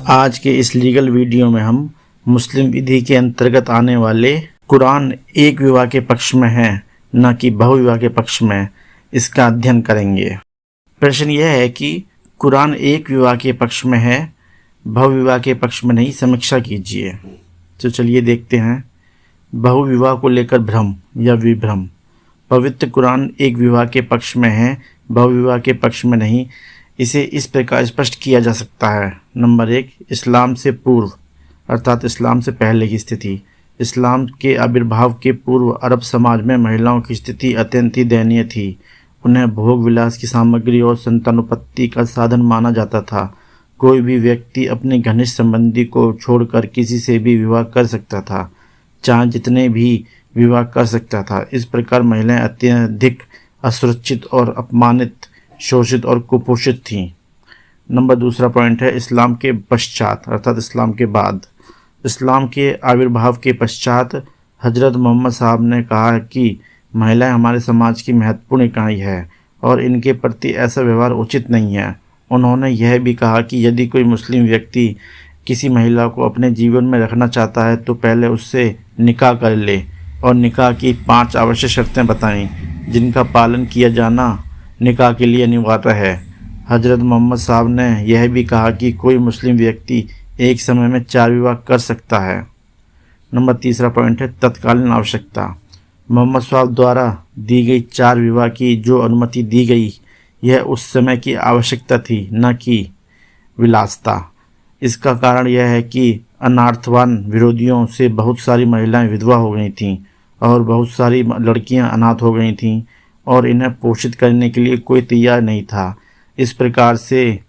आज के इस लीगल वीडियो में हम मुस्लिम विधि के अंतर्गत आने वाले कुरान एक विवाह के पक्ष में है न कि बहुविवाह के पक्ष में, इसका अध्ययन करेंगे। प्रश्न यह है कि कुरान एक विवाह के पक्ष में है, बहुविवाह के पक्ष में नहीं, समीक्षा कीजिए। तो चलिए देखते हैं। बहुविवाह को लेकर भ्रम या विभ्रम। पवित्र कुरान एक विवाह के पक्ष में है, बहुविवाह के पक्ष में नहीं। इसे इस प्रकार स्पष्ट किया जा सकता है। नंबर 1, इस्लाम से पूर्व अर्थात इस्लाम से पहले की स्थिति। इस्लाम के आविर्भाव के पूर्व अरब समाज में महिलाओं की स्थिति अत्यंत ही दयनीय थी। उन्हें भोग विलास की सामग्री और संतानोत्पत्ति का साधन माना जाता था। कोई भी व्यक्ति अपने घनिष्ठ संबंधी को छोड़कर किसी से भी विवाह कर सकता था, चाहे जितने भी विवाह कर सकता था। इस प्रकार महिलाएं अत्यधिक असुरक्षित और अपमानित, शोषित और कुपोषित थीं। नंबर 2 पॉइंट है इस्लाम के पश्चात अर्थात इस्लाम के बाद। इस्लाम के आविर्भाव के पश्चात हजरत मोहम्मद साहब ने कहा कि महिलाएं हमारे समाज की महत्वपूर्ण इकाई है और इनके प्रति ऐसा व्यवहार उचित नहीं है। उन्होंने यह भी कहा कि यदि कोई मुस्लिम व्यक्ति किसी महिला को अपने जीवन में रखना चाहता है तो पहले उससे निकाह कर ले और निकाह की 5 आवश्यक शर्तें बताईं जिनका पालन किया जाना निकाह के लिए अनिवार्य है। हजरत मोहम्मद साहब ने यह भी कहा कि कोई मुस्लिम व्यक्ति एक समय में 4 विवाह कर सकता है। नंबर 3 पॉइंट है तत्कालीन आवश्यकता। मोहम्मद साहब द्वारा दी गई 4 विवाह की जो अनुमति दी गई, यह उस समय की आवश्यकता थी, न कि विलासिता। इसका कारण यह है कि अनार्थवान विरोधियों से बहुत सारी महिलाएं विधवा हो गई थीं और बहुत सारी लड़कियां अनाथ हो गई थीं और इन्हें पोषित करने के लिए कोई तैयार नहीं था। इस प्रकार से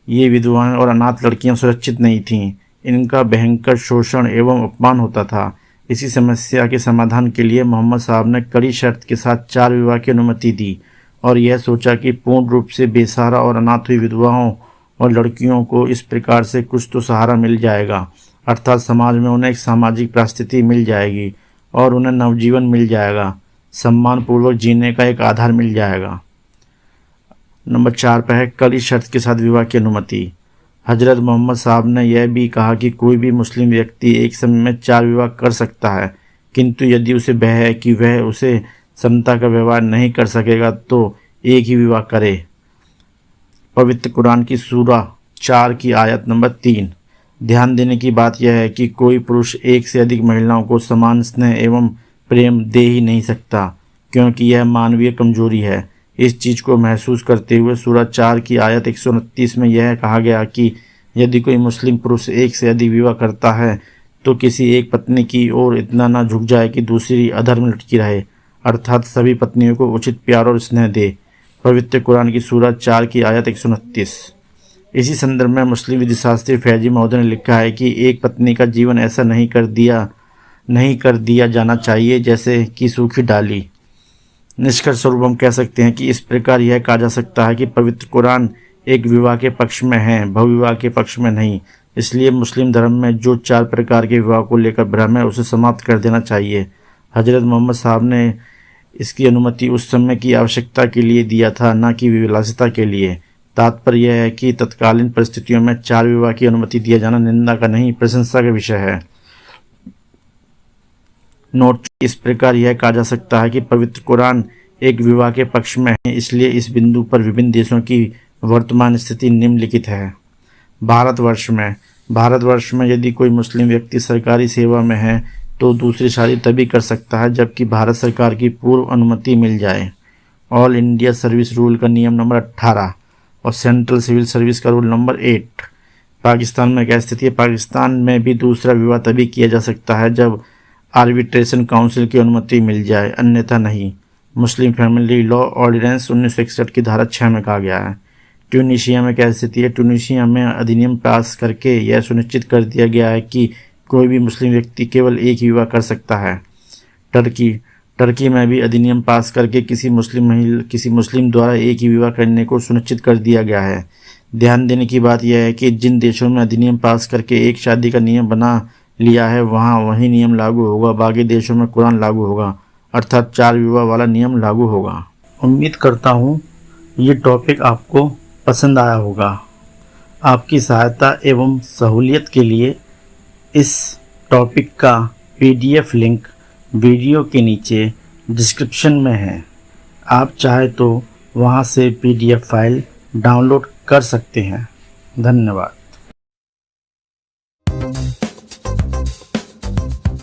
ये विधवाएं और अनाथ लड़कियां सुरक्षित नहीं थीं। इनका भयंकर शोषण एवं अपमान होता था। इसी समस्या के समाधान के लिए मोहम्मद साहब ने कड़ी शर्त के साथ 4 विवाह की अनुमति दी और यह सोचा कि पूर्ण रूप से बेसहारा और अनाथ हुई विधवाओं और लड़कियों को इस प्रकार से कुछ तो सहारा मिल जाएगा, अर्थात समाज में उन्हें एक सामाजिक परिस्थिति मिल जाएगी और उन्हें नवजीवन मिल जाएगा, सम्मानपूर्वक जीने का एक आधार मिल जाएगा। नंबर 4 पर है कड़ी शर्त के साथ विवाह की अनुमति। हजरत मोहम्मद साहब ने यह भी कहा कि कोई भी मुस्लिम व्यक्ति एक समय में 4 विवाह कर सकता है, किंतु यदि उसे भय है कि वह उसे समता का व्यवहार नहीं कर सकेगा तो एक ही विवाह करे। पवित्र कुरान की सूरा 4 की आयत नंबर 3। ध्यान देने की बात यह है कि कोई पुरुष एक से अधिक महिलाओं को समान स्नेह एवं प्रेम दे ही नहीं सकता, क्योंकि यह मानवीय कमजोरी है। इस चीज़ को महसूस करते हुए सूरा 4 की आयत 129 में यह कहा गया कि यदि कोई मुस्लिम पुरुष एक से अधिक विवाह करता है तो किसी एक पत्नी की ओर इतना ना झुक जाए कि दूसरी अधर में लटकी रहे, अर्थात सभी पत्नियों को उचित प्यार और स्नेह दे। पवित्र कुरान की सूरा 4 की आयत 129। इसी संदर्भ में मुस्लिम विधि शास्त्री फैजी महोदय ने लिखा है कि एक पत्नी का जीवन ऐसा नहीं कर दिया जाना चाहिए जैसे कि सूखी डाली। निष्कर्ष स्वरूप हम कह सकते हैं कि इस प्रकार यह कहा जा सकता है कि पवित्र कुरान एक विवाह के पक्ष में है, बहुविवाह के पक्ष में नहीं। इसलिए मुस्लिम धर्म में जो 4 प्रकार के विवाह को लेकर भ्रम है उसे समाप्त कर देना चाहिए। हजरत मोहम्मद साहब ने इसकी अनुमति उस समय की आवश्यकता के लिए दिया था, न कि विलासिता के लिए। तात्पर्य यह है कि तत्कालीन परिस्थितियों में 4 विवाह की अनुमति दिया जाना निंदा का नहीं, प्रशंसा का विषय है। नोट, इस प्रकार यह कहा जा सकता है कि पवित्र कुरान एक विवाह के पक्ष में है। इसलिए इस बिंदु पर विभिन्न देशों की वर्तमान स्थिति निम्नलिखित है। भारतवर्ष में यदि कोई मुस्लिम व्यक्ति सरकारी सेवा में है तो दूसरी शादी तभी कर सकता है जबकि भारत सरकार की पूर्व अनुमति मिल जाए। ऑल इंडिया सर्विस रूल का नियम नंबर 18 और सेंट्रल सिविल सर्विस का रूल नंबर 8। पाकिस्तान में क्या स्थिति है? पाकिस्तान में भी दूसरा विवाह तभी किया जा सकता है जब आर्बिट्रेशन काउंसिल की अनुमति मिल जाए, अन्यथा नहीं। मुस्लिम फैमिली लॉ ऑर्डिनेंस 1961 की धारा 6 में कहा गया है। ट्यूनीशिया में क्या स्थिति है? ट्यूनीशिया में अधिनियम पास करके यह सुनिश्चित कर दिया गया है कि कोई भी मुस्लिम व्यक्ति केवल एक ही विवाह कर सकता है। टर्की में भी अधिनियम पास करके किसी मुस्लिम द्वारा एक ही विवाह करने को सुनिश्चित कर दिया गया है। ध्यान देने की बात यह है कि जिन देशों में अधिनियम पास करके एक शादी का नियम बना लिया है वहाँ वही नियम लागू होगा, बाकी देशों में कुरान लागू होगा, अर्थात 4 विवाह वाला नियम लागू होगा। उम्मीद करता हूँ ये टॉपिक आपको पसंद आया होगा आपकी सहायता एवं सहूलियत के लिए इस टॉपिक का PDF लिंक वीडियो के नीचे डिस्क्रिप्शन में है। आप चाहे तो वहां से PDF फाइल डाउनलोड कर सकते हैं। धन्यवाद।